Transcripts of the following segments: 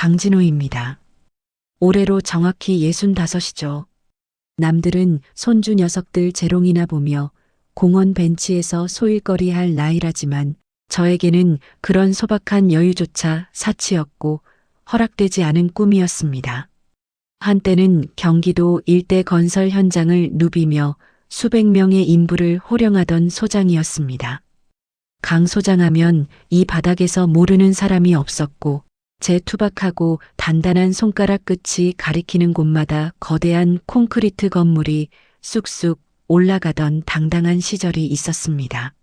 강진호입니다. 올해로 정확히 65이죠. 남들은 손주 녀석들 재롱이나 보며 공원 벤치에서 소일거리 할 나이라지만 저에게는 그런 소박한 여유조차 사치였고 허락되지 않은 꿈이었습니다. 한때는 경기도 일대 건설 현장을 누비며 수백 명의 인부를 호령하던 소장이었습니다. 강 소장하면 이 바닥에서 모르는 사람이 없었고 제 투박하고 단단한 손가락 끝이 가리키는 곳마다 거대한 콘크리트 건물이 쑥쑥 올라가던 당당한 시절이 있었습니다.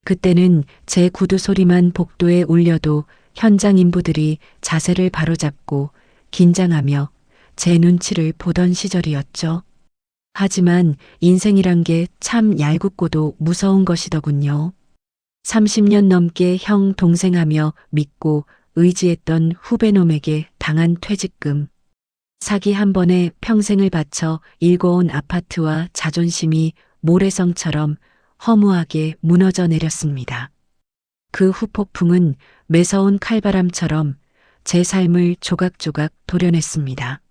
그때는 제 구두 소리만 복도에 울려도 현장 인부들이 자세를 바로잡고 긴장하며 제 눈치를 보던 시절이었죠. 하지만 인생이란 게 참 얄궂고도 무서운 것이더군요. 30년 넘게 형 동생하며 믿고 의지했던 후배놈에게 당한 퇴직금. 사기 한 번에 평생을 바쳐 일궈온 아파트와 자존심이 모래성처럼 허무하게 무너져 내렸습니다. 그 후폭풍은 매서운 칼바람처럼 제 삶을 조각조각 도려냈습니다.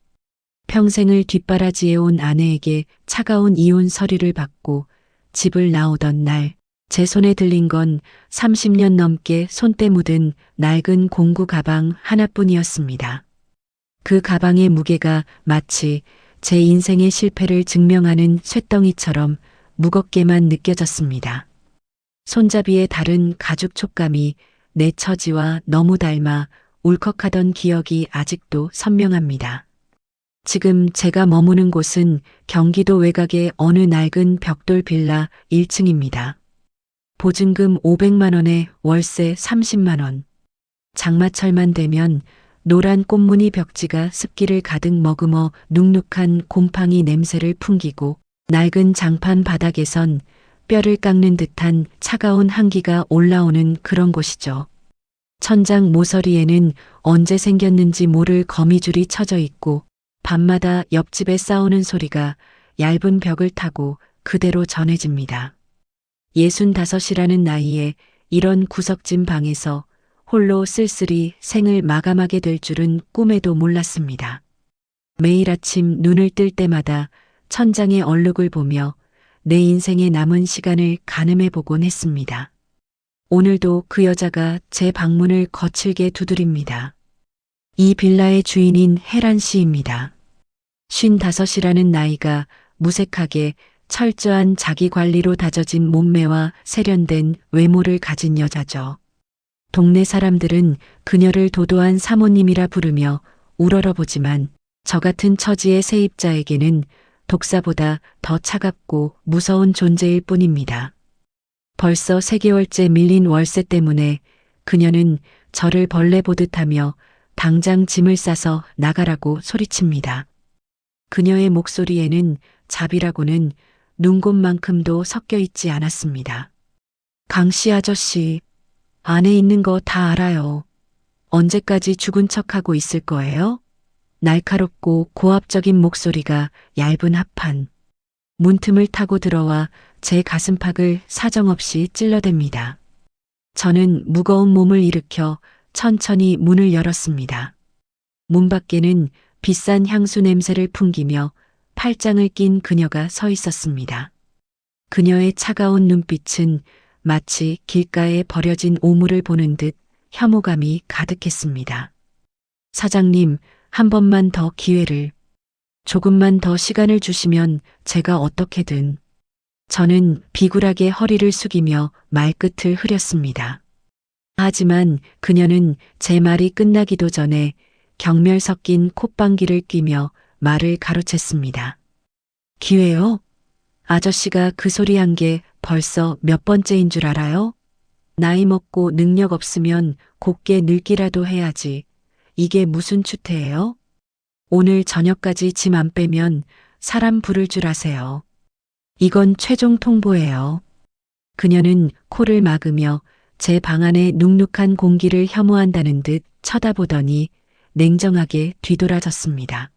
평생을 뒷바라지해온 아내에게 차가운 이혼 서류를 받고 집을 나오던 날 제 손에 들린 건 30년 넘게 손때 묻은 낡은 공구 가방 하나뿐이었습니다. 그 가방의 무게가 마치 제 인생의 실패를 증명하는 쇳덩이처럼 무겁게만 느껴졌습니다. 손잡이의 다른 가죽 촉감이 내 처지와 너무 닮아 울컥하던 기억이 아직도 선명합니다. 지금 제가 머무는 곳은 경기도 외곽의 어느 낡은 벽돌 빌라 1층입니다. 보증금 500만 원에 월세 30만 원. 장마철만 되면 노란 꽃무늬 벽지가 습기를 가득 머금어 눅눅한 곰팡이 냄새를 풍기고 낡은 장판 바닥에선 뼈를 깎는 듯한 차가운 한기가 올라오는 그런 곳이죠. 천장 모서리에는 언제 생겼는지 모를 거미줄이 쳐져 있고 밤마다 옆집에 싸우는 소리가 얇은 벽을 타고 그대로 전해집니다. 65이라는 나이에 이런 구석진 방에서 홀로 쓸쓸히 생을 마감하게 될 줄은 꿈에도 몰랐습니다. 매일 아침 눈을 뜰 때마다 천장의 얼룩을 보며 내 인생의 남은 시간을 가늠해 보곤 했습니다. 오늘도 그 여자가 제 방문을 거칠게 두드립니다. 이 빌라의 주인인 혜란 씨입니다. 55이라는 나이가 무색하게 철저한 자기 관리로 다져진 몸매와 세련된 외모를 가진 여자죠. 동네 사람들은 그녀를 도도한 사모님이라 부르며 우러러보지만 저 같은 처지의 세입자에게는 독사보다 더 차갑고 무서운 존재일 뿐입니다. 벌써 3개월째 밀린 월세 때문에 그녀는 저를 벌레 보듯 하며 당장 짐을 싸서 나가라고 소리칩니다. 그녀의 목소리에는 자비라고는 눈곱만큼도 섞여 있지 않았습니다. 강씨 아저씨, 안에 있는 거 다 알아요. 언제까지 죽은 척하고 있을 거예요? 날카롭고 고압적인 목소리가 얇은 합판. 문틈을 타고 들어와 제 가슴팍을 사정없이 찔러댑니다. 저는 무거운 몸을 일으켜 천천히 문을 열었습니다. 문 밖에는 비싼 향수 냄새를 풍기며 팔짱을 낀 그녀가 서 있었습니다. 그녀의 차가운 눈빛은 마치 길가에 버려진 오물을 보는 듯 혐오감이 가득했습니다. 사장님, 한 번만 더 기회를, 조금만 더 시간을 주시면 제가 어떻게든. 저는 비굴하게 허리를 숙이며 말끝을 흐렸습니다. 하지만 그녀는 제 말이 끝나기도 전에 경멸 섞인 콧방귀를 뀌며 말을 가로챘습니다. 기회요? 아저씨가 그 소리 한 게 벌써 몇 번째인 줄 알아요? 나이 먹고 능력 없으면 곱게 늙기라도 해야지. 이게 무슨 추태예요? 오늘 저녁까지 짐 안 빼면 사람 부를 줄 아세요. 이건 최종 통보예요. 그녀는 코를 막으며 제 방 안의 눅눅한 공기를 혐오한다는 듯 쳐다보더니 냉정하게 뒤돌아졌습니다.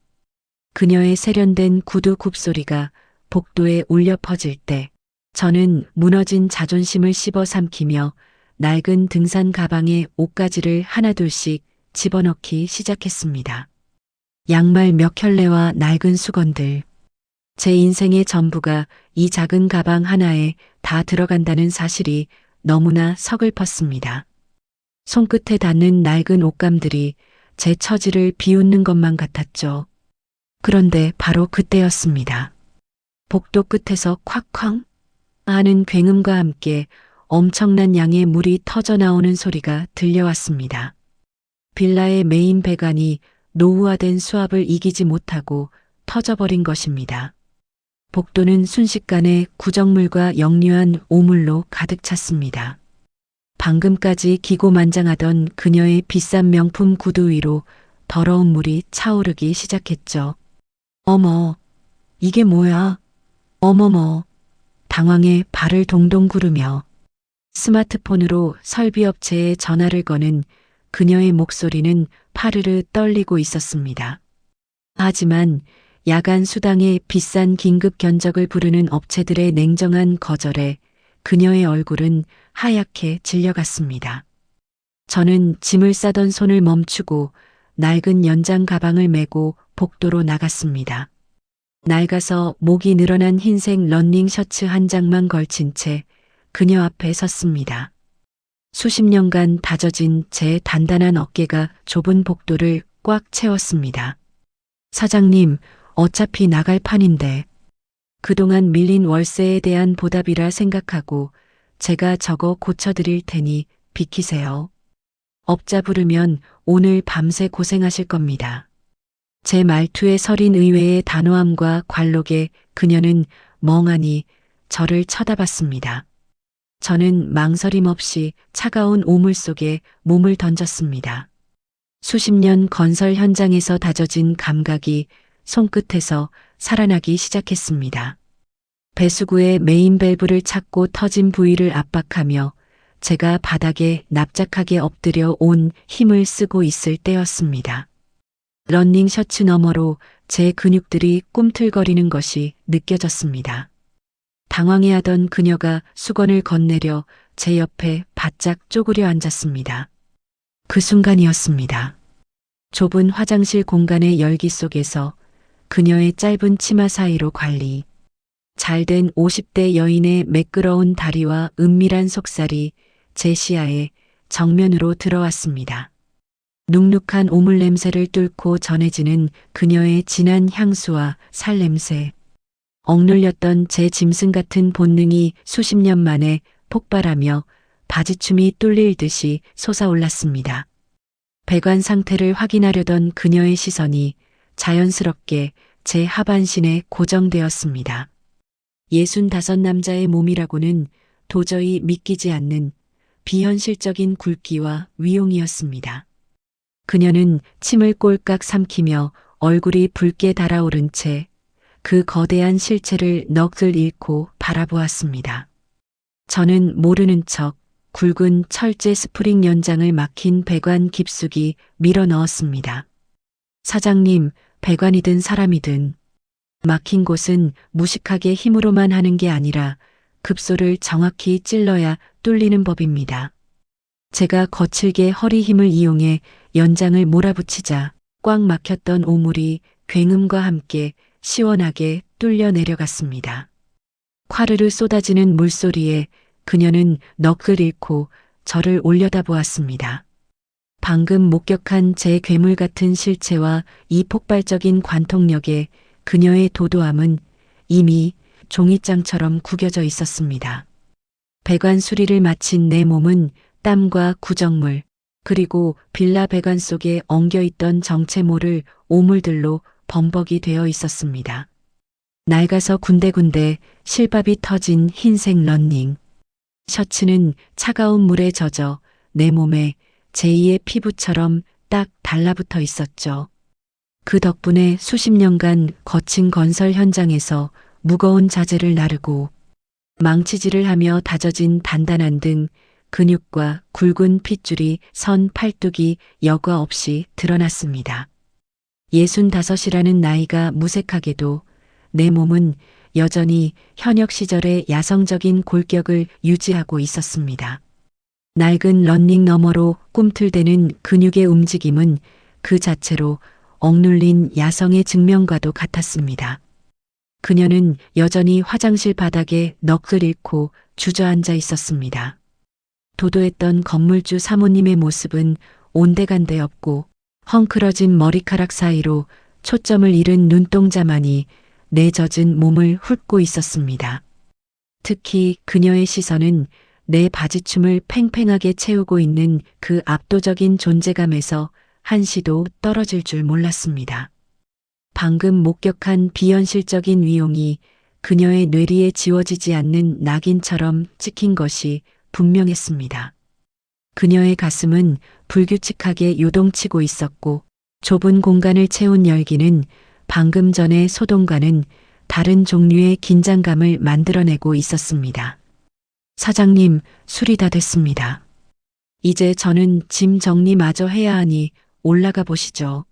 그녀의 세련된 구두 굽소리가 복도에 울려 퍼질 때 저는 무너진 자존심을 씹어 삼키며 낡은 등산 가방에 옷가지를 하나둘씩 집어넣기 시작했습니다. 양말 몇 켤레와 낡은 수건들. 제 인생의 전부가 이 작은 가방 하나에 다 들어간다는 사실이 너무나 서글펐습니다. 손끝에 닿는 낡은 옷감들이 제 처지를 비웃는 것만 같았죠. 그런데 바로 그때였습니다. 복도 끝에서 콱쾅 하는 굉음과 함께 엄청난 양의 물이 터져 나오는 소리가 들려왔습니다. 빌라의 메인 배관이 노후화된 수압을 이기지 못하고 터져버린 것입니다. 복도는 순식간에 구정물과 역류한 오물로 가득 찼습니다. 방금까지 기고만장하던 그녀의 비싼 명품 구두 위로 더러운 물이 차오르기 시작했죠. 어머, 이게 뭐야? 어머머. 당황해 발을 동동 구르며 스마트폰으로 설비업체에 전화를 거는 그녀의 목소리는 파르르 떨리고 있었습니다. 하지만 야간 수당에 비싼 긴급 견적을 부르는 업체들의 냉정한 거절에 그녀의 얼굴은 하얗게 질려갔습니다. 저는 짐을 싸던 손을 멈추고 낡은 연장 가방을 메고 복도로 나갔습니다. 낡아서 목이 늘어난 흰색 러닝 셔츠 한 장만 걸친 채 그녀 앞에 섰습니다. 수십 년간 다져진 제 단단한 어깨가 좁은 복도를 꽉 채웠습니다. 사장님, 어차피 나갈 판인데. 그동안 밀린 월세에 대한 보답이라 생각하고 제가 저거 고쳐드릴 테니 비키세요. 업자 부르면 오늘 밤새 고생하실 겁니다. 제 말투에 서린 의외의 단호함과 관록에 그녀는 멍하니 저를 쳐다봤습니다. 저는 망설임 없이 차가운 오물 속에 몸을 던졌습니다. 수십 년 건설 현장에서 다져진 감각이 손끝에서 살아나기 시작했습니다. 배수구의 메인 밸브를 찾고 터진 부위를 압박하며 제가 바닥에 납작하게 엎드려 온 힘을 쓰고 있을 때였습니다. 러닝 셔츠 너머로 제 근육들이 꿈틀거리는 것이 느껴졌습니다. 당황해하던 그녀가 수건을 건네려 제 옆에 바짝 쪼그려 앉았습니다. 그 순간이었습니다. 좁은 화장실 공간의 열기 속에서 그녀의 짧은 치마 사이로 관리. 잘된 50대 여인의 매끄러운 다리와 은밀한 속살이 제 시야에 정면으로 들어왔습니다. 눅눅한 오물 냄새를 뚫고 전해지는 그녀의 진한 향수와 살냄새. 억눌렸던 제 짐승 같은 본능이 수십 년 만에 폭발하며 바지춤이 뚫릴 듯이 솟아올랐습니다. 배관 상태를 확인하려던 그녀의 시선이 자연스럽게 제 하반신에 고정되었습니다. 65 남자의 몸이라고는 도저히 믿기지 않는 비현실적인 굵기와 위용이었습니다. 그녀는 침을 꼴깍 삼키며 얼굴이 붉게 달아오른 채 그 거대한 실체를 넋을 잃고 바라보았습니다. 저는 모르는 척 굵은 철제 스프링 연장을 막힌 배관 깊숙이 밀어 넣었습니다. 사장님, 배관이든 사람이든 막힌 곳은 무식하게 힘으로만 하는 게 아니라 급소를 정확히 찔러야 뚫리는 법입니다. 제가 거칠게 허리 힘을 이용해 연장을 몰아붙이자 꽉 막혔던 오물이 굉음과 함께 시원하게 뚫려 내려갔습니다. 콰르르 쏟아지는 물소리에 그녀는 넋을 잃고 저를 올려다보았습니다. 방금 목격한 제 괴물 같은 실체와 이 폭발적인 관통력에 그녀의 도도함은 이미 종이장처럼 구겨져 있었습니다. 배관 수리를 마친 내 몸은 땀과 구정물, 그리고 빌라 배관 속에 엉겨있던 정체 모를 오물들로 범벅이 되어 있었습니다. 낡아서 군데군데 실밥이 터진 흰색 러닝. 셔츠는 차가운 물에 젖어 내 몸에 제2의 피부처럼 딱 달라붙어 있었죠. 그 덕분에 수십 년간 거친 건설 현장에서 무거운 자재를 나르고 망치질을 하며 다져진 단단한 등 근육과 굵은 핏줄이 선 팔뚝이 여과 없이 드러났습니다. 65이라는 나이가 무색하게도 내 몸은 여전히 현역 시절의 야성적인 골격을 유지하고 있었습니다. 낡은 런닝 너머로 꿈틀대는 근육의 움직임은 그 자체로 억눌린 야성의 증명과도 같았습니다. 그녀는 여전히 화장실 바닥에 넋을 잃고 주저앉아 있었습니다. 도도했던 건물주 사모님의 모습은 온데간데 없고 헝클어진 머리카락 사이로 초점을 잃은 눈동자만이 내 젖은 몸을 훑고 있었습니다. 특히 그녀의 시선은 내 바지춤을 팽팽하게 채우고 있는 그 압도적인 존재감에서 한시도 떨어질 줄 몰랐습니다. 방금 목격한 비현실적인 위용이 그녀의 뇌리에 지워지지 않는 낙인처럼 찍힌 것이 분명했습니다. 그녀의 가슴은 불규칙하게 요동치고 있었고 좁은 공간을 채운 열기는 방금 전의 소동과는 다른 종류의 긴장감을 만들어내고 있었습니다. 사장님, 술이 다 됐습니다. 이제 저는 짐 정리마저 해야 하니 올라가 보시죠.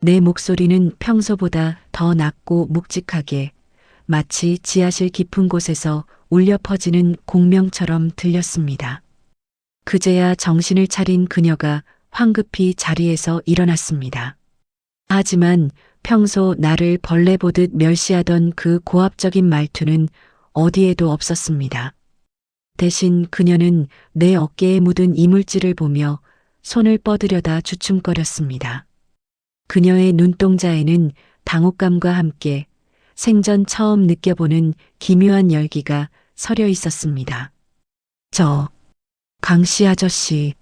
내 목소리는 평소보다 더 낮고 묵직하게 마치 지하실 깊은 곳에서 울려 퍼지는 공명처럼 들렸습니다. 그제야 정신을 차린 그녀가 황급히 자리에서 일어났습니다. 하지만 평소 나를 벌레 보듯 멸시하던 그 고압적인 말투는 어디에도 없었습니다. 대신 그녀는 내 어깨에 묻은 이물질을 보며 손을 뻗으려다 주춤거렸습니다. 그녀의 눈동자에는 당혹감과 함께 생전 처음 느껴보는 기묘한 열기가 서려 있었습니다. 강씨 아저씨,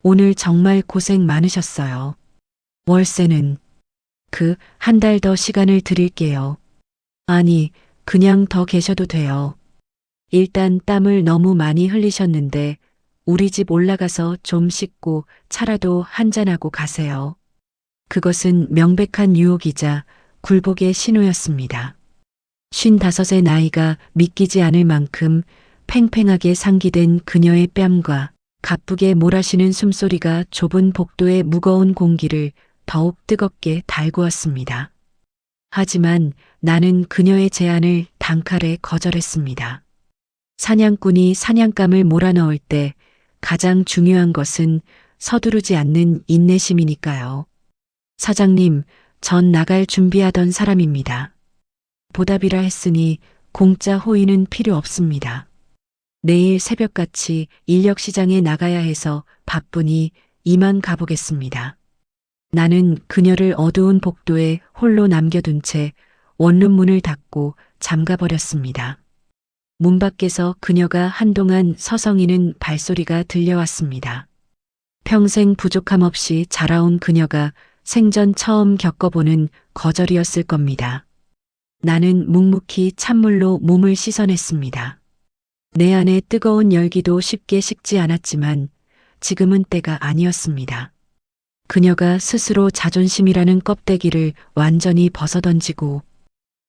오늘 정말 고생 많으셨어요. 월세는 한 달 더 시간을 드릴게요. 아니, 그냥 더 계셔도 돼요. 일단 땀을 너무 많이 흘리셨는데 우리 집 올라가서 좀 씻고 차라도 한잔하고 가세요. 그것은 명백한 유혹이자 굴복의 신호였습니다. 55의 나이가 믿기지 않을 만큼 팽팽하게 상기된 그녀의 뺨과 가쁘게 몰아쉬는 숨소리가 좁은 복도의 무거운 공기를 더욱 뜨겁게 달구었습니다. 하지만 나는 그녀의 제안을 단칼에 거절했습니다. 사냥꾼이 사냥감을 몰아넣을 때 가장 중요한 것은 서두르지 않는 인내심이니까요. 사장님, 전 나갈 준비하던 사람입니다. 보답이라 했으니 공짜 호의는 필요 없습니다. 내일 새벽같이 인력시장에 나가야 해서 바쁘니 이만 가보겠습니다. 나는 그녀를 어두운 복도에 홀로 남겨둔 채 원룸문을 닫고 잠가버렸습니다. 문 밖에서 그녀가 한동안 서성이는 발소리가 들려왔습니다. 평생 부족함 없이 자라온 그녀가 생전 처음 겪어보는 거절이었을 겁니다. 나는 묵묵히 찬물로 몸을 씻어냈습니다. 내 안에 뜨거운 열기도 쉽게 식지 않았지만 지금은 때가 아니었습니다. 그녀가 스스로 자존심이라는 껍데기를 완전히 벗어던지고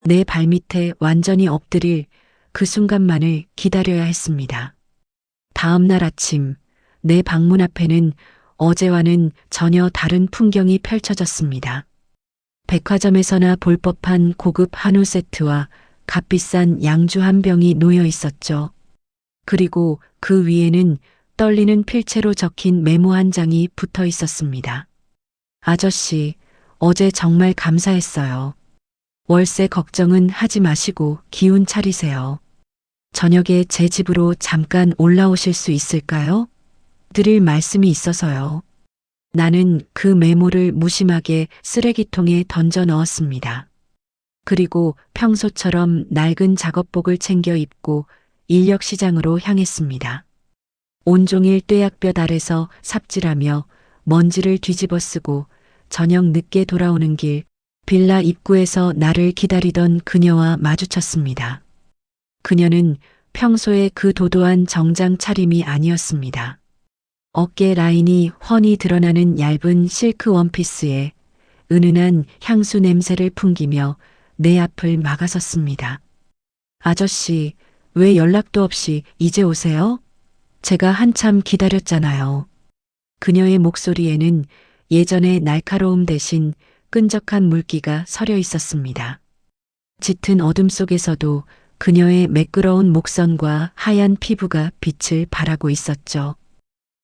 내 발밑에 완전히 엎드릴 그 순간만을 기다려야 했습니다. 다음 날 아침 내 방문 앞에는 어제와는 전혀 다른 풍경이 펼쳐졌습니다. 백화점에서나 볼 법한 고급 한우 세트와 값비싼 양주 한 병이 놓여 있었죠. 그리고 그 위에는 떨리는 필체로 적힌 메모 한 장이 붙어 있었습니다. 아저씨, 어제 정말 감사했어요. 월세 걱정은 하지 마시고 기운 차리세요. 저녁에 제 집으로 잠깐 올라오실 수 있을까요? 드릴 말씀이 있어서요. 나는 그 메모를 무심하게 쓰레기통에 던져 넣었습니다. 그리고 평소처럼 낡은 작업복을 챙겨 입고 인력시장으로 향했습니다. 온종일 뙤약볕 아래서 삽질하며 먼지를 뒤집어 쓰고 저녁 늦게 돌아오는 길 빌라 입구에서 나를 기다리던 그녀와 마주쳤습니다. 그녀는 평소의 그 도도한 정장 차림이 아니었습니다. 어깨 라인이 훤히 드러나는 얇은 실크 원피스에 은은한 향수 냄새를 풍기며 내 앞을 막아섰습니다. 아저씨, 왜 연락도 없이 이제 오세요? 제가 한참 기다렸잖아요. 그녀의 목소리에는 예전의 날카로움 대신 끈적한 물기가 서려 있었습니다. 짙은 어둠 속에서도 그녀의 매끄러운 목선과 하얀 피부가 빛을 발하고 있었죠.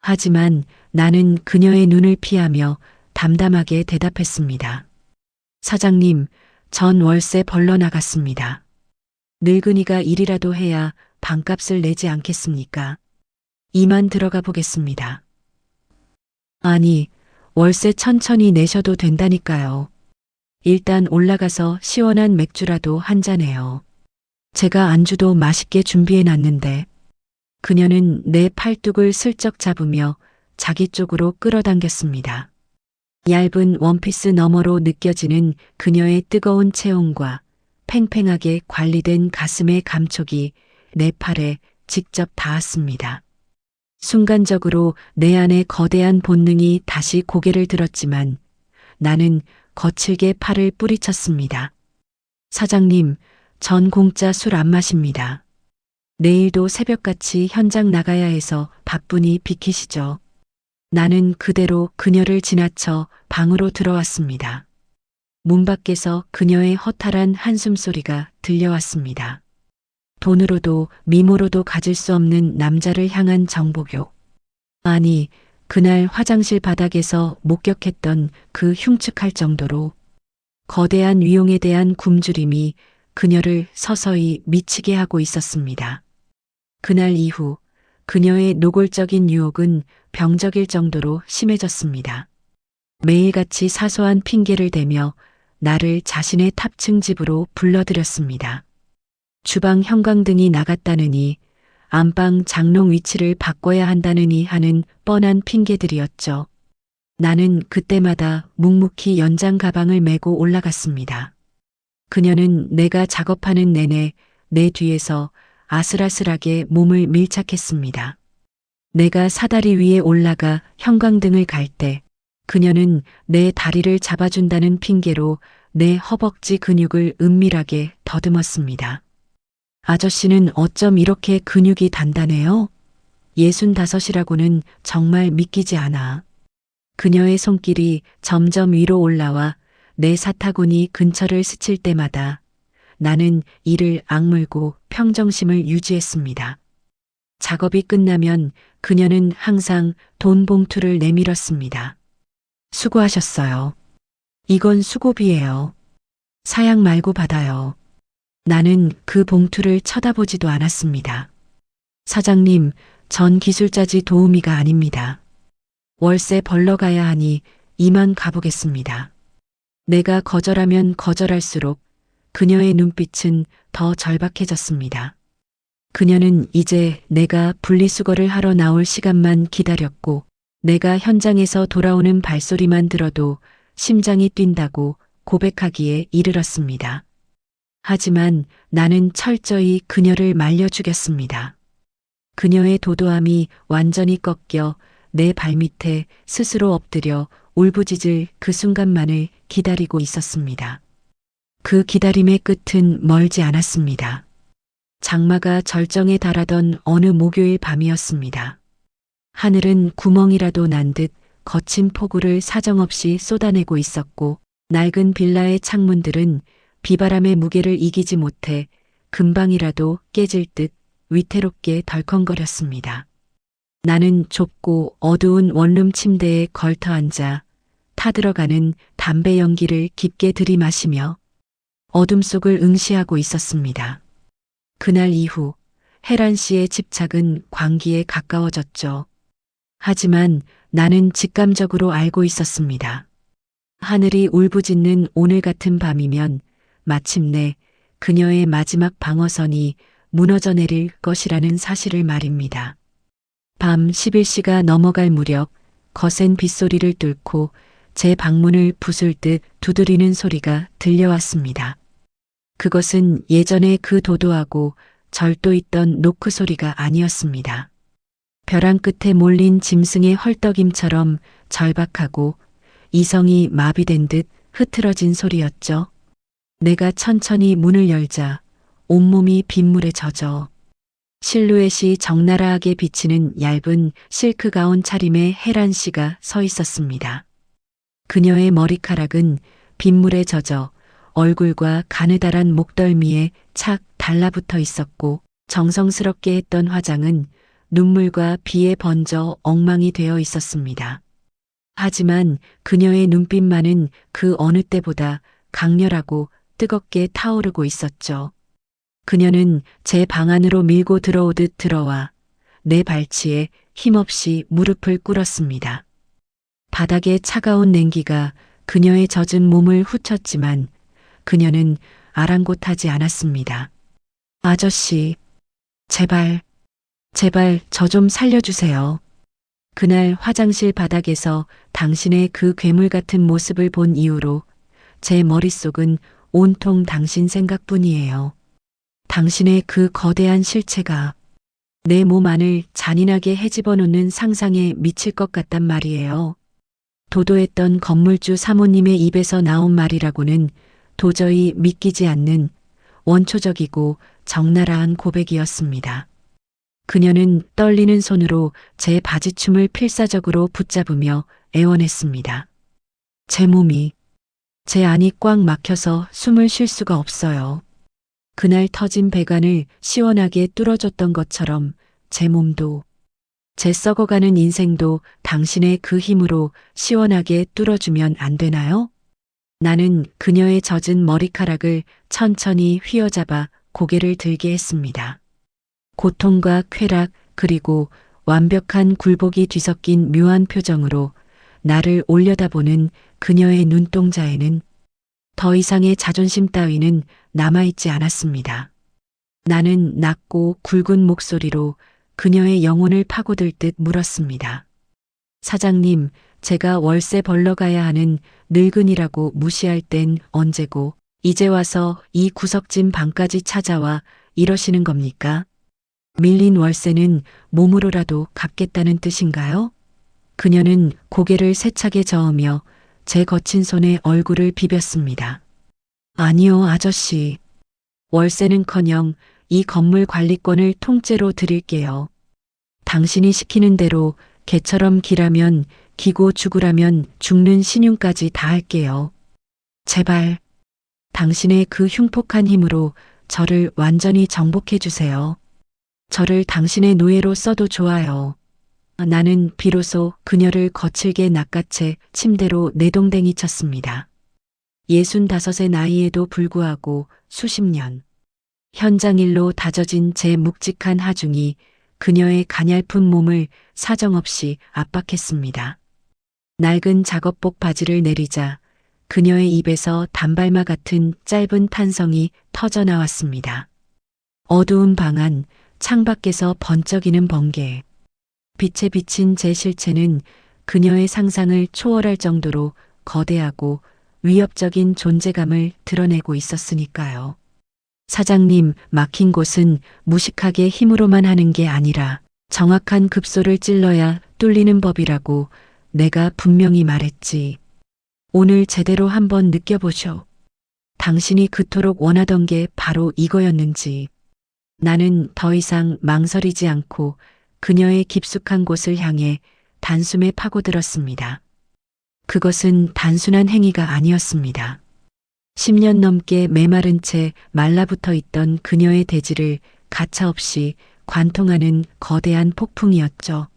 하지만 나는 그녀의 눈을 피하며 담담하게 대답했습니다. 사장님, 전 월세 벌러 나갔습니다. 늙은이가 일이라도 해야 방값을 내지 않겠습니까? 이만 들어가 보겠습니다. 아니, 월세 천천히 내셔도 된다니까요. 일단 올라가서 시원한 맥주라도 한 잔해요. 제가 안주도 맛있게 준비해 놨는데. 그녀는 내 팔뚝을 슬쩍 잡으며 자기 쪽으로 끌어당겼습니다. 얇은 원피스 너머로 느껴지는 그녀의 뜨거운 체온과 팽팽하게 관리된 가슴의 감촉이 내 팔에 직접 닿았습니다. 순간적으로 내 안의 거대한 본능이 다시 고개를 들었지만 나는 거칠게 팔을 뿌리쳤습니다. 사장님, 전 공짜 술 안 마십니다. 내일도 새벽같이 현장 나가야 해서 바쁘니 비키시죠. 나는 그대로 그녀를 지나쳐 방으로 들어왔습니다. 문 밖에서 그녀의 허탈한 한숨소리가 들려왔습니다. 돈으로도 미모로도 가질 수 없는 남자를 향한 정복욕. 아니, 그날 화장실 바닥에서 목격했던 그 흉측할 정도로 거대한 위용에 대한 굶주림이 그녀를 서서히 미치게 하고 있었습니다. 그날 이후 그녀의 노골적인 유혹은 병적일 정도로 심해졌습니다. 매일같이 사소한 핑계를 대며 나를 자신의 탑층 집으로 불러들였습니다. 주방 형광등이 나갔다느니 안방 장롱 위치를 바꿔야 한다느니 하는 뻔한 핑계들이었죠. 나는 그때마다 묵묵히 연장 가방을 메고 올라갔습니다. 그녀는 내가 작업하는 내내 내 뒤에서 아슬아슬하게 몸을 밀착했습니다. 내가 사다리 위에 올라가 형광등을 갈 때 그녀는 내 다리를 잡아준다는 핑계로 내 허벅지 근육을 은밀하게 더듬었습니다. 아저씨는 어쩜 이렇게 근육이 단단해요? 65이라고는 정말 믿기지 않아. 그녀의 손길이 점점 위로 올라와 내 사타구니 근처를 스칠 때마다 나는 이를 악물고 평정심을 유지했습니다. 작업이 끝나면 그녀는 항상 돈 봉투를 내밀었습니다. 수고하셨어요. 이건 수고비예요. 사양 말고 받아요. 나는 그 봉투를 쳐다보지도 않았습니다. 사장님, 전 기술자지 도우미가 아닙니다. 월세 벌러 가야 하니 이만 가보겠습니다. 내가 거절하면 거절할수록 그녀의 눈빛은 더 절박해졌습니다. 그녀는 이제 내가 분리수거를 하러 나올 시간만 기다렸고 내가 현장에서 돌아오는 발소리만 들어도 심장이 뛴다고 고백하기에 이르렀습니다. 하지만 나는 철저히 그녀를 말려 죽였습니다. 그녀의 도도함이 완전히 꺾여 내 발밑에 스스로 엎드려 울부짖을 그 순간만을 기다리고 있었습니다. 그 기다림의 끝은 멀지 않았습니다. 장마가 절정에 달하던 어느 목요일 밤이었습니다. 하늘은 구멍이라도 난 듯 거친 폭우를 사정없이 쏟아내고 있었고 낡은 빌라의 창문들은 비바람의 무게를 이기지 못해 금방이라도 깨질 듯 위태롭게 덜컹거렸습니다. 나는 좁고 어두운 원룸 침대에 걸터앉아 타들어가는 담배 연기를 깊게 들이마시며 어둠 속을 응시하고 있었습니다. 그날 이후 혜란 씨의 집착은 광기에 가까워졌죠. 하지만 나는 직감적으로 알고 있었습니다. 하늘이 울부짖는 오늘 같은 밤이면 마침내 그녀의 마지막 방어선이 무너져 내릴 것이라는 사실을 말입니다. 밤 11시가 넘어갈 무렵 거센 빗소리를 뚫고 제 방문을 부술 듯 두드리는 소리가 들려왔습니다. 그것은 예전에 그 도도하고 절도 있던 노크 소리가 아니었습니다. 벼랑 끝에 몰린 짐승의 헐떡임처럼 절박하고 이성이 마비된 듯 흐트러진 소리였죠. 내가 천천히 문을 열자 온몸이 빗물에 젖어 실루엣이 적나라하게 비치는 얇은 실크 가운 차림의 혜란 씨가 서 있었습니다. 그녀의 머리카락은 빗물에 젖어 얼굴과 가느다란 목덜미에 착 달라붙어 있었고 정성스럽게 했던 화장은 눈물과 비에 번져 엉망이 되어 있었습니다. 하지만 그녀의 눈빛만은 그 어느 때보다 강렬하고 뜨겁게 타오르고 있었죠. 그녀는 제 방 안으로 밀고 들어오듯 들어와 내 발치에 힘없이 무릎을 꿇었습니다. 바닥에 차가운 냉기가 그녀의 젖은 몸을 후쳤지만 그녀는 아랑곳하지 않았습니다. 아저씨, 제발, 제발 저 좀 살려주세요. 그날 화장실 바닥에서 당신의 그 괴물 같은 모습을 본 이후로 제 머릿속은 온통 당신 생각뿐이에요. 당신의 그 거대한 실체가 내 몸 안을 잔인하게 헤집어 놓는 상상에 미칠 것 같단 말이에요. 도도했던 건물주 사모님의 입에서 나온 말이라고는 도저히 믿기지 않는 원초적이고 적나라한 고백이었습니다. 그녀는 떨리는 손으로 제 바지춤을 필사적으로 붙잡으며 애원했습니다. 제 몸이, 제 안이 꽉 막혀서 숨을 쉴 수가 없어요. 그날 터진 배관을 시원하게 뚫어줬던 것처럼 제 몸도, 제 썩어가는 인생도 당신의 그 힘으로 시원하게 뚫어주면 안 되나요? 나는 그녀의 젖은 머리카락을 천천히 휘어잡아 고개를 들게 했습니다. 고통과 쾌락 그리고 완벽한 굴복이 뒤섞인 묘한 표정으로 나를 올려다보는 그녀의 눈동자에는 더 이상의 자존심 따위는 남아있지 않았습니다. 나는 낮고 굵은 목소리로 그녀의 영혼을 파고들 듯 물었습니다. 사장님, 제가 월세 벌러 가야 하는 늙은이라고 무시할 땐 언제고 이제 와서 이 구석진 방까지 찾아와 이러시는 겁니까? 밀린 월세는 몸으로라도 갚겠다는 뜻인가요? 그녀는 고개를 세차게 저으며 제 거친 손에 얼굴을 비볐습니다. 아니요, 아저씨. 월세는커녕 이 건물 관리권을 통째로 드릴게요. 당신이 시키는 대로 개처럼 기라면 기고 죽으라면 죽는 신용까지 다 할게요. 제발 당신의 그 흉폭한 힘으로 저를 완전히 정복해 주세요. 저를 당신의 노예로 써도 좋아요. 나는 비로소 그녀를 거칠게 낚아채 침대로 내동댕이 쳤습니다. 65의 나이에도 불구하고 수십 년 현장일로 다져진 제 묵직한 하중이 그녀의 가냘픈 몸을 사정없이 압박했습니다. 낡은 작업복 바지를 내리자 그녀의 입에서 단발마 같은 짧은 탄성이 터져 나왔습니다. 어두운 방 안 창밖에서 번쩍이는 번개. 빛에 비친 제 실체는 그녀의 상상을 초월할 정도로 거대하고 위협적인 존재감을 드러내고 있었으니까요. 사장님, 막힌 곳은 무식하게 힘으로만 하는 게 아니라 정확한 급소를 찔러야 뚫리는 법이라고 내가 분명히 말했지. 오늘 제대로 한번 느껴보쇼. 당신이 그토록 원하던 게 바로 이거였는지. 나는 더 이상 망설이지 않고 그녀의 깊숙한 곳을 향해 단숨에 파고들었습니다. 그것은 단순한 행위가 아니었습니다. 10년 넘게 메마른 채 말라붙어 있던 그녀의 대지를 가차없이 관통하는 거대한 폭풍이었죠.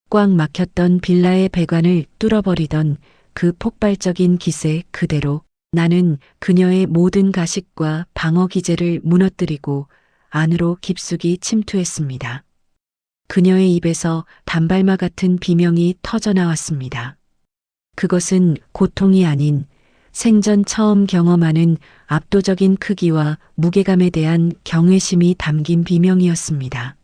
꽉 막혔던 빌라의 배관을 뚫어버리던 그 폭발적인 기세 그대로 나는 그녀의 모든 가식과 방어 기제를 무너뜨리고 안으로 깊숙이 침투했습니다. 그녀의 입에서 단발마 같은 비명이 터져 나왔습니다. 그것은 고통이 아닌 생전 처음 경험하는 압도적인 크기와 무게감에 대한 경외심이 담긴 비명이었습니다.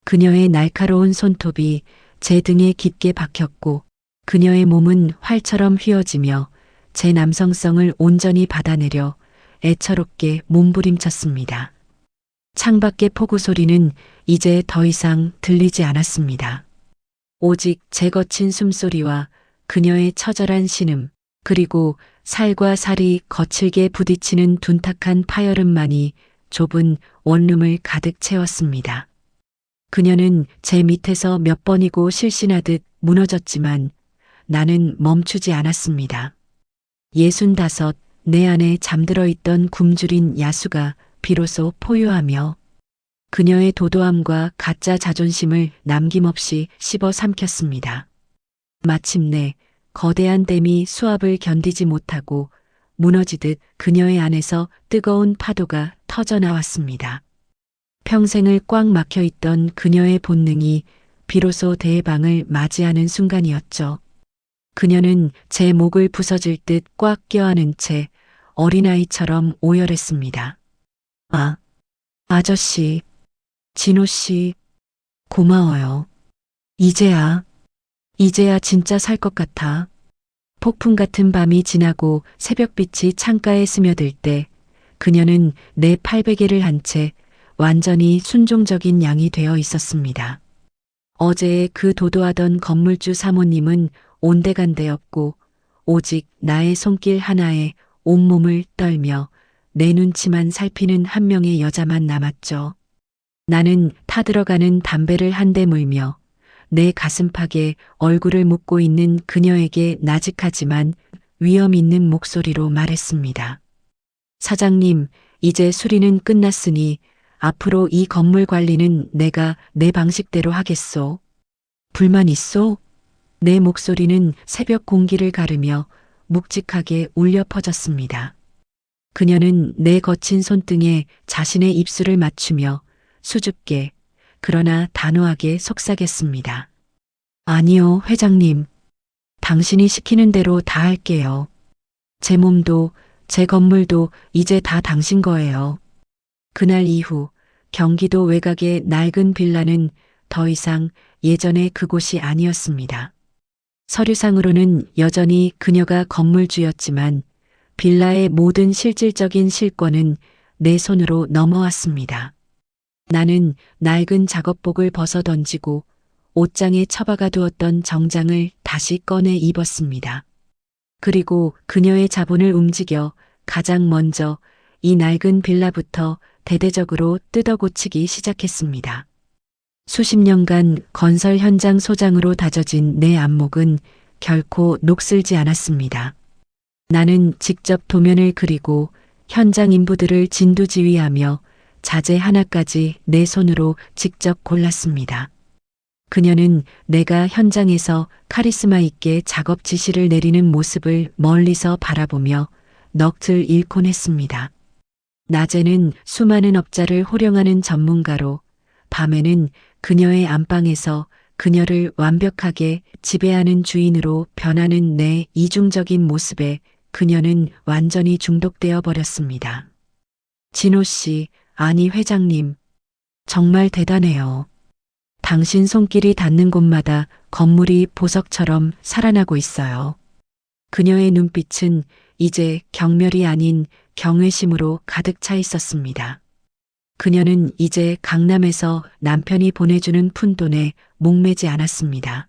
그녀의 날카로운 손톱이 제 등에 깊게 박혔고 그녀의 몸은 활처럼 휘어지며 제 남성성을 온전히 받아내려 애처롭게 몸부림쳤습니다. 창밖의 폭우 소리는 이제 더 이상 들리지 않았습니다. 오직 제 거친 숨소리와 그녀의 처절한 신음, 그리고 살과 살이 거칠게 부딪히는 둔탁한 파열음만이 좁은 원룸을 가득 채웠습니다. 그녀는 제 밑에서 몇 번이고 실신하듯 무너졌지만 나는 멈추지 않았습니다. 65, 내 안에 잠들어 있던 굶주린 야수가 비로소 포효하며 그녀의 도도함과 가짜 자존심을 남김없이 씹어 삼켰습니다. 마침내 거대한 댐이 수압을 견디지 못하고 무너지듯 그녀의 안에서 뜨거운 파도가 터져 나왔습니다. 평생을 꽉 막혀 있던 그녀의 본능이 비로소 대해방을 맞이하는 순간이었죠. 그녀는 제 목을 부서질 듯 꽉 껴안은 채 어린아이처럼 오열했습니다. 아, 아저씨, 진호 씨, 고마워요. 이제야 진짜 살 것 같아. 폭풍 같은 밤이 지나고 새벽빛이 창가에 스며들 때 그녀는 내 팔베개를 한 채 완전히 순종적인 양이 되어 있었습니다. 어제의 그 도도하던 건물주 사모님은 온데간데였고 오직 나의 손길 하나에 온몸을 떨며 내 눈치만 살피는 한 명의 여자만 남았죠. 나는 타들어가는 담배를 한 대 물며 내 가슴팍에 얼굴을 묻고 있는 그녀에게 나직하지만 위험 있는 목소리로 말했습니다. 사장님, 이제 수리는 끝났으니 앞으로 이 건물 관리는 내가 내 방식대로 하겠소. 불만 있소? 내 목소리는 새벽 공기를 가르며 묵직하게 울려 퍼졌습니다. 그녀는 내 거친 손등에 자신의 입술을 맞추며 수줍게 그러나 단호하게 속삭였습니다. 아니요, 회장님. 당신이 시키는 대로 다 할게요. 제 몸도 제 건물도 이제 다 당신 거예요. 그날 이후 경기도 외곽의 낡은 빌라는 더 이상 예전의 그곳이 아니었습니다. 서류상으로는 여전히 그녀가 건물주였지만 빌라의 모든 실질적인 실권은 내 손으로 넘어왔습니다. 나는 낡은 작업복을 벗어 던지고 옷장에 처박아 두었던 정장을 다시 꺼내 입었습니다. 그리고 그녀의 자본을 움직여 가장 먼저 이 낡은 빌라부터 대대적으로 뜯어고치기 시작했습니다. 수십 년간 건설 현장 소장으로 다져진 내 안목은 결코 녹슬지 않았습니다. 나는 직접 도면을 그리고 현장 인부들을 진두지휘하며 자재 하나까지 내 손으로 직접 골랐습니다. 그녀는 내가 현장에서 카리스마 있게 작업 지시를 내리는 모습을 멀리서 바라보며 넋을 잃곤 했습니다. 낮에는 수많은 업자를 호령하는 전문가로, 밤에는 그녀의 안방에서 그녀를 완벽하게 지배하는 주인으로 변하는 내 이중적인 모습에 그녀는 완전히 중독되어 버렸습니다. 진호 씨, 아니 회장님, 정말 대단해요. 당신 손길이 닿는 곳마다 건물이 보석처럼 살아나고 있어요. 그녀의 눈빛은 이제 경멸이 아닌 경외심으로 가득 차 있었습니다. 그녀는 이제 강남에서 남편이 보내주는 푼돈에 목매지 않았습니다.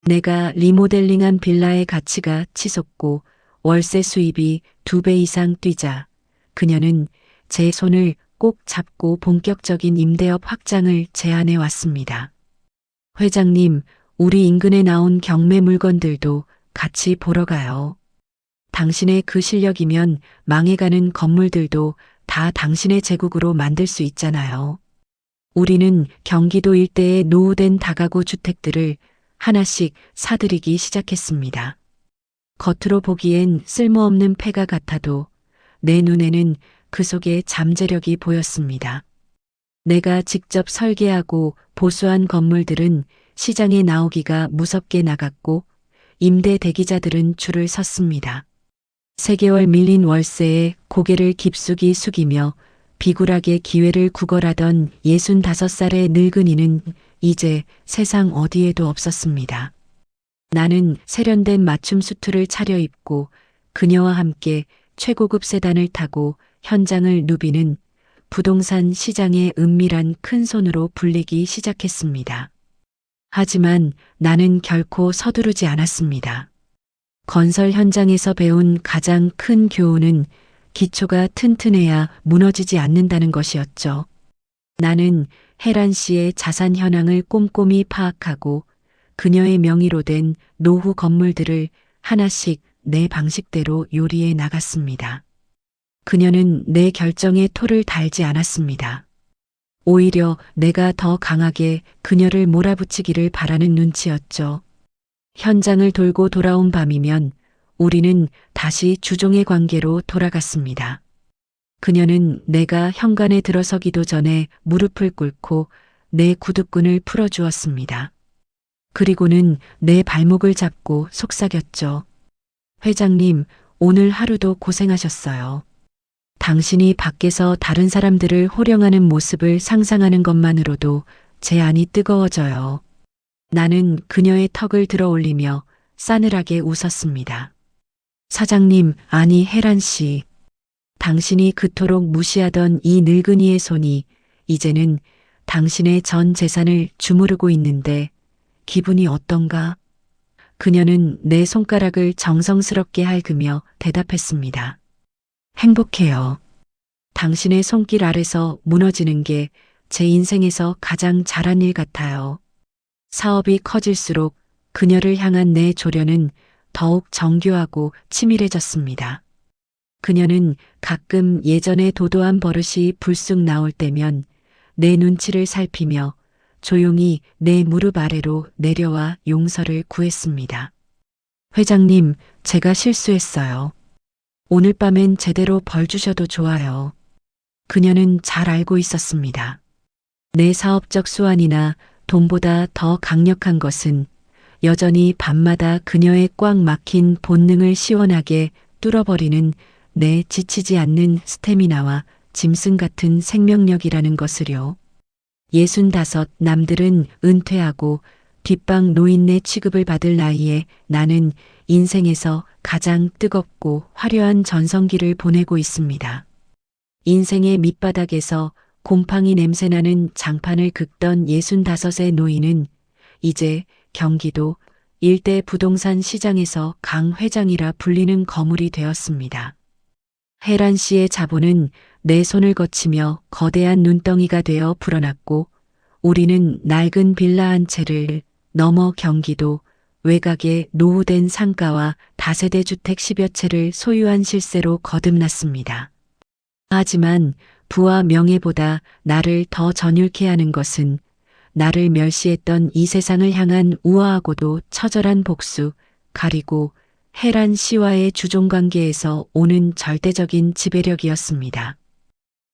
내가 리모델링한 빌라의 가치가 치솟고 월세 수입이 2배 이상 뛰자 그녀는 제 손을 꼭 잡고 본격적인 임대업 확장을 제안해 왔습니다. 회장님, 우리 인근에 나온 경매 물건들도 같이 보러 가요. 당신의 그 실력이면 망해가는 건물들도 다 당신의 제국으로 만들 수 있잖아요. 우리는 경기도 일대의 노후된 다가구 주택들을 하나씩 사들이기 시작했습니다. 겉으로 보기엔 쓸모없는 폐가 같아도 내 눈에는 그 속에 잠재력이 보였습니다. 내가 직접 설계하고 보수한 건물들은 시장에 나오기가 무섭게 나갔고 임대 대기자들은 줄을 섰습니다. 3개월 밀린 월세에 고개를 깊숙이 숙이며 비굴하게 기회를 구걸하던 65살의 늙은이는 이제 세상 어디에도 없었습니다. 나는 세련된 맞춤 수트를 차려입고 그녀와 함께 최고급 세단을 타고 현장을 누비는 부동산 시장의 은밀한 큰손으로 불리기 시작했습니다. 하지만 나는 결코 서두르지 않았습니다. 건설 현장에서 배운 가장 큰 교훈은 기초가 튼튼해야 무너지지 않는다는 것이었죠. 나는 혜란 씨의 자산 현황을 꼼꼼히 파악하고 그녀의 명의로 된 노후 건물들을 하나씩 내 방식대로 요리해 나갔습니다. 그녀는 내 결정에 토를 달지 않았습니다. 오히려 내가 더 강하게 그녀를 몰아붙이기를 바라는 눈치였죠. 현장을 돌고 돌아온 밤이면 우리는 다시 주종의 관계로 돌아갔습니다. 그녀는 내가 현관에 들어서기도 전에 무릎을 꿇고 내 구두끈을 풀어주었습니다. 그리고는 내 발목을 잡고 속삭였죠. 회장님, 오늘 하루도 고생하셨어요. 당신이 밖에서 다른 사람들을 호령하는 모습을 상상하는 것만으로도 제 안이 뜨거워져요. 나는 그녀의 턱을 들어 올리며 싸늘하게 웃었습니다. 사장님, 아니 혜란 씨. 당신이 그토록 무시하던 이 늙은이의 손이 이제는 당신의 전 재산을 주무르고 있는데 기분이 어떤가? 그녀는 내 손가락을 정성스럽게 핥으며 대답했습니다. 행복해요. 당신의 손길 아래서 무너지는 게 제 인생에서 가장 잘한 일 같아요. 사업이 커질수록 그녀를 향한 내 조련은 더욱 정교하고 치밀해졌습니다. 그녀는 가끔 예전의 도도한 버릇이 불쑥 나올 때면 내 눈치를 살피며 조용히 내 무릎 아래로 내려와 용서를 구했습니다. 회장님, 제가 실수했어요. 오늘 밤엔 제대로 벌 주셔도 좋아요. 그녀는 잘 알고 있었습니다. 내 사업적 수완이나 돈보다 더 강력한 것은 여전히 밤마다 그녀의 꽉 막힌 본능을 시원하게 뚫어버리는 내 지치지 않는 스태미나와 짐승 같은 생명력이라는 것을요. 65 남들은 은퇴하고 뒷방 노인네 취급을 받을 나이에 나는 인생에서 가장 뜨겁고 화려한 전성기를 보내고 있습니다. 인생의 밑바닥에서 곰팡이 냄새나는 장판을 긁던 65의 노인은 이제 경기도 일대 부동산 시장에서 강 회장이라 불리는 거물이 되었습니다. 혜란 씨의 자본은 내 손을 거치며 거대한 눈덩이가 되어 불어났고 우리는 낡은 빌라 한 채를 넘어 경기도 외곽의 노후된 상가와 다세대 주택 10여 채를 소유한 실세로 거듭났습니다. 하지만 부와 명예보다 나를 더 전율케 하는 것은 나를 멸시했던 이 세상을 향한 우아하고도 처절한 복수, 가리고 혜란 씨와의 주종관계에서 오는 절대적인 지배력이었습니다.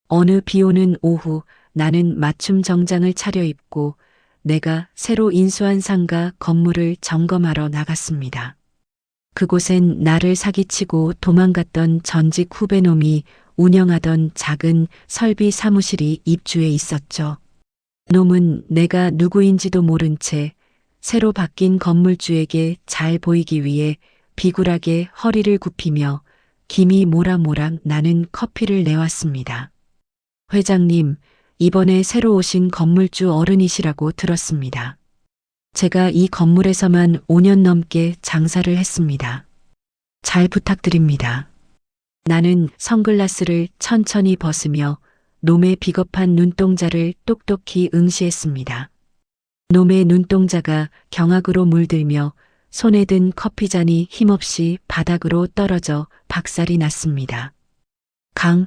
어느 비오는 오후 나는 맞춤 정장을 차려입고 내가 새로 인수한 상가 건물을 점검하러 나갔습니다. 그곳엔 나를 사기치고 도망갔던 전직 후배놈이 운영하던 작은 설비 사무실이 입주해 있었죠. 놈은 내가 누구인지도 모른 채 새로 바뀐 건물주에게 잘 보이기 위해 비굴하게 허리를 굽히며 김이 모락모락 나는 커피를 내왔습니다. 회장님, 이번에 새로 오신 건물주 어른이시라고 들었습니다. 제가 이 건물에서만 5년 넘게 장사를 했습니다. 잘 부탁드립니다. 나는 선글라스를 천천히 벗으며 놈의 비겁한 눈동자를 똑똑히 응시했습니다. 놈의 눈동자가 경악으로 물들며 손에 든 커피잔이 힘없이 바닥으로 떨어져 박살이 났습니다. 강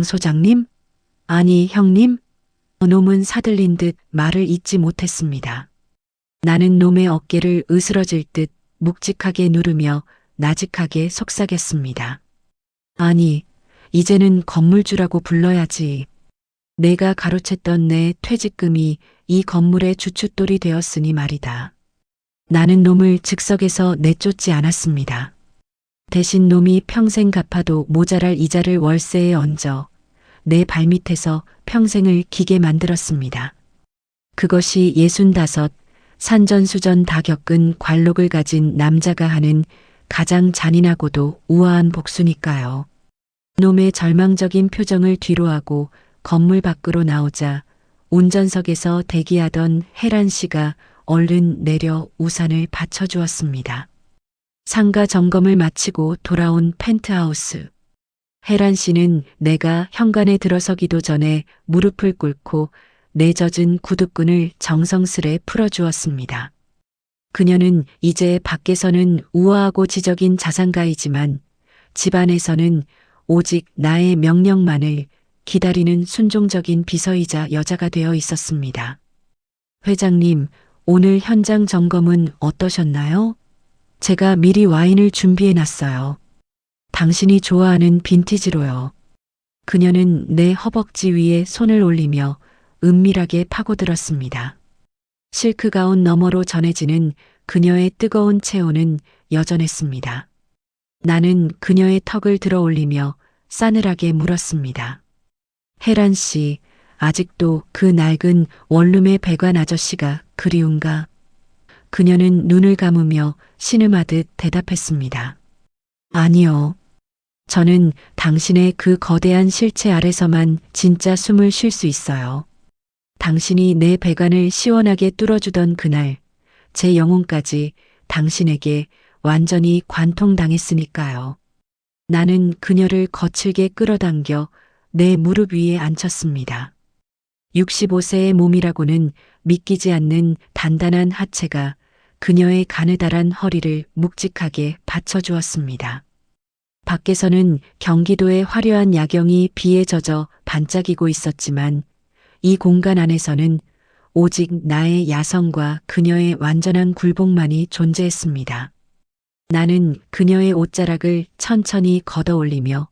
소장님? 아니, 형님? 놈은 사들린 듯 말을 잇지 못했습니다. 나는 놈의 어깨를 으스러질 듯 묵직하게 누르며 나직하게 속삭였습니다. 아니, 이제는 건물주라고 불러야지. 내가 가로챘던 내 퇴직금이 이 건물의 주춧돌이 되었으니 말이다. 나는 놈을 즉석에서 내쫓지 않았습니다. 대신 놈이 평생 갚아도 모자랄 이자를 월세에 얹어 내 발밑에서 평생을 기게 만들었습니다. 그것이 65, 산전수전 다 겪은 관록을 가진 남자가 하는 가장 잔인하고도 우아한 복수니까요. 놈의 절망적인 표정을 뒤로하고 건물 밖으로 나오자 운전석에서 대기하던 혜란 씨가 얼른 내려 우산을 받쳐주었습니다. 상가 점검을 마치고 돌아온 펜트하우스. 혜란 씨는 내가 현관에 들어서기도 전에 무릎을 꿇고 내 젖은 구두끈을 정성스레 풀어주었습니다. 그녀는 이제 밖에서는 우아하고 지적인 자산가이지만 집안에서는 오직 나의 명령만을 기다리는 순종적인 비서이자 여자가 되어 있었습니다. 회장님, 오늘 현장 점검은 어떠셨나요? 제가 미리 와인을 준비해 놨어요. 당신이 좋아하는 빈티지로요. 그녀는 내 허벅지 위에 손을 올리며 은밀하게 파고들었습니다. 실크 가운 너머로 전해지는 그녀의 뜨거운 체온은 여전했습니다. 나는 그녀의 턱을 들어 올리며 싸늘하게 물었습니다. 혜란 씨, 아직도 그 낡은 원룸의 배관 아저씨가 그리운가? 그녀는 눈을 감으며 신음하듯 대답했습니다. 아니요. 저는 당신의 그 거대한 실체 아래서만 진짜 숨을 쉴 수 있어요. 당신이 내 배관을 시원하게 뚫어주던 그날, 제 영혼까지 당신에게 완전히 관통당했으니까요. 나는 그녀를 거칠게 끌어당겨 내 무릎 위에 앉혔습니다. 65세의 몸이라고는 믿기지 않는 단단한 하체가 그녀의 가느다란 허리를 묵직하게 받쳐주었습니다. 밖에서는 경기도의 화려한 야경이 비에 젖어 반짝이고 있었지만 이 공간 안에서는 오직 나의 야성과 그녀의 완전한 굴복만이 존재했습니다. 나는 그녀의 옷자락을 천천히 걷어 올리며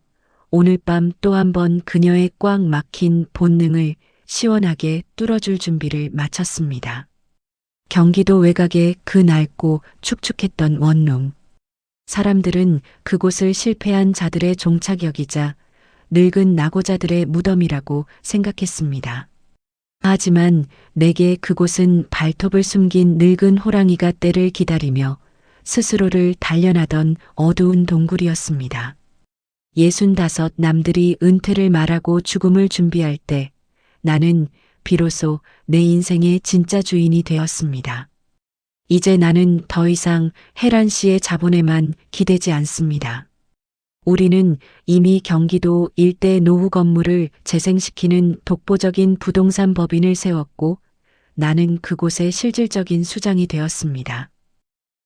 오늘 밤 또 한 번 그녀의 꽉 막힌 본능을 시원하게 뚫어줄 준비를 마쳤습니다. 경기도 외곽의 그 낡고 축축했던 원룸. 사람들은 그곳을 실패한 자들의 종착역이자 늙은 낙오자들의 무덤이라고 생각했습니다. 하지만 내게 그곳은 발톱을 숨긴 늙은 호랑이가 때를 기다리며 스스로를 단련하던 어두운 동굴이었습니다. 65 남들이 은퇴를 말하고 죽음을 준비할 때 나는 비로소 내 인생의 진짜 주인이 되었습니다. 이제 나는 더 이상 혜란 씨의 자본에만 기대지 않습니다. 우리는 이미 경기도 일대 노후 건물을 재생시키는 독보적인 부동산 법인을 세웠고 나는 그곳의 실질적인 수장이 되었습니다.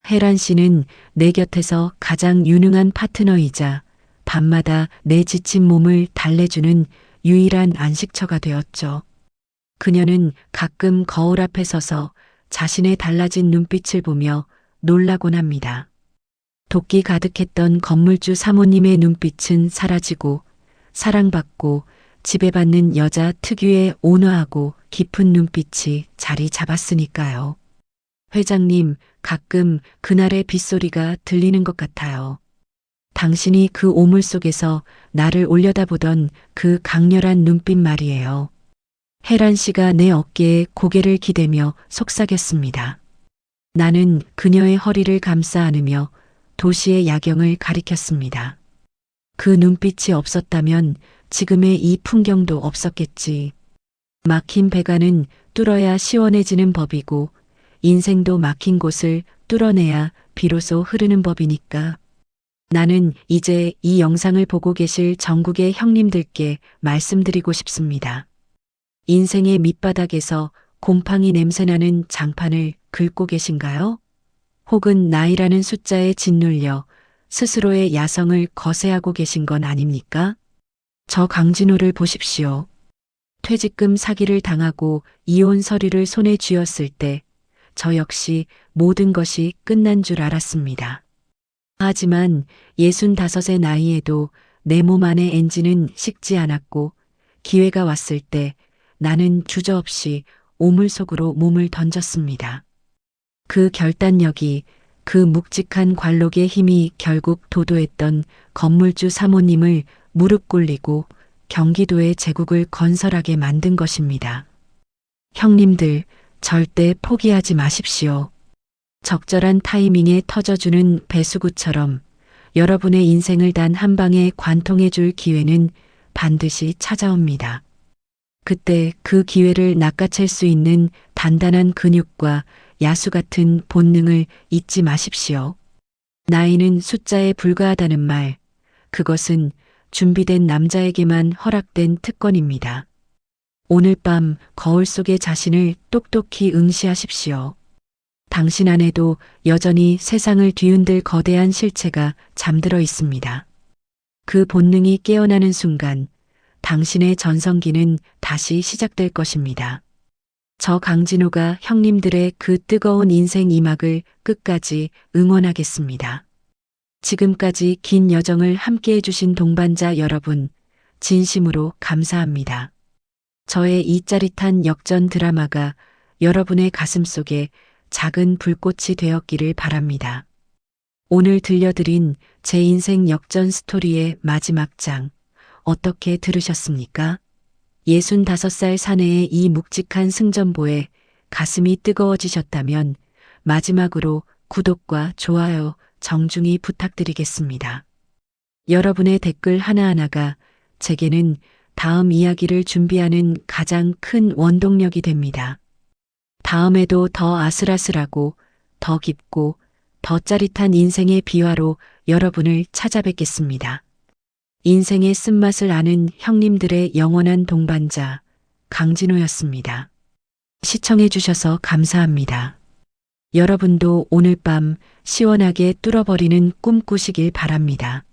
혜란 씨는 내 곁에서 가장 유능한 파트너이자 밤마다 내 지친 몸을 달래주는 유일한 안식처가 되었죠. 그녀는 가끔 거울 앞에 서서 자신의 달라진 눈빛을 보며 놀라곤 합니다. 도끼 가득했던 건물주 사모님의 눈빛은 사라지고 사랑받고 지배받는 여자 특유의 온화하고 깊은 눈빛이 자리 잡았으니까요. 회장님, 가끔 그날의 빗소리가 들리는 것 같아요. 당신이 그 오물 속에서 나를 올려다보던 그 강렬한 눈빛 말이에요. 혜란 씨가 내 어깨에 고개를 기대며 속삭였습니다. 나는 그녀의 허리를 감싸 안으며 도시의 야경을 가리켰습니다. 그 눈빛이 없었다면 지금의 이 풍경도 없었겠지. 막힌 배관은 뚫어야 시원해지는 법이고 인생도 막힌 곳을 뚫어내야 비로소 흐르는 법이니까. 나는 이제 이 영상을 보고 계실 전국의 형님들께 말씀드리고 싶습니다. 인생의 밑바닥에서 곰팡이 냄새나는 장판을 긁고 계신가요? 혹은 나이라는 숫자에 짓눌려 스스로의 야성을 거세하고 계신 건 아닙니까? 저 강진호를 보십시오. 퇴직금 사기를 당하고 이혼 서류를 손에 쥐었을 때 저 역시 모든 것이 끝난 줄 알았습니다. 하지만 65의 나이에도 내 몸 안의 엔진은 식지 않았고 기회가 왔을 때 나는 주저없이 오물 속으로 몸을 던졌습니다. 그 결단력이, 그 묵직한 관록의 힘이 결국 도도했던 건물주 사모님을 무릎 꿇리고 경기도의 제국을 건설하게 만든 것입니다. 형님들, 절대 포기하지 마십시오. 적절한 타이밍에 터져주는 배수구처럼 여러분의 인생을 단 한 방에 관통해줄 기회는 반드시 찾아옵니다. 그때 그 기회를 낚아챌 수 있는 단단한 근육과 야수 같은 본능을 잊지 마십시오. 나이는 숫자에 불과하다는 말, 그것은 준비된 남자에게만 허락된 특권입니다. 오늘 밤 거울 속의 자신을 똑똑히 응시하십시오. 당신 안에도 여전히 세상을 뒤흔들 거대한 실체가 잠들어 있습니다. 그 본능이 깨어나는 순간 당신의 전성기는 다시 시작될 것입니다. 저 강진우가 형님들의 그 뜨거운 인생 이막을 끝까지 응원하겠습니다. 지금까지 긴 여정을 함께 해주신 동반자 여러분, 진심으로 감사합니다. 저의 이 짜릿한 역전 드라마가 여러분의 가슴 속에 작은 불꽃이 되었기를 바랍니다. 오늘 들려드린 제 인생 역전 스토리의 마지막 장, 어떻게 들으셨습니까? 65살 사내의 이 묵직한 승전보에 가슴이 뜨거워지셨다면 마지막으로 구독과 좋아요 정중히 부탁드리겠습니다. 여러분의 댓글 하나하나가 제게는 다음 이야기를 준비하는 가장 큰 원동력이 됩니다. 다음에도 더 아슬아슬하고 더 깊고 더 짜릿한 인생의 비화로 여러분을 찾아뵙겠습니다. 인생의 쓴맛을 아는 형님들의 영원한 동반자 강진호였습니다. 시청해주셔서 감사합니다. 여러분도 오늘 밤 시원하게 뚫어버리는 꿈 꾸시길 바랍니다.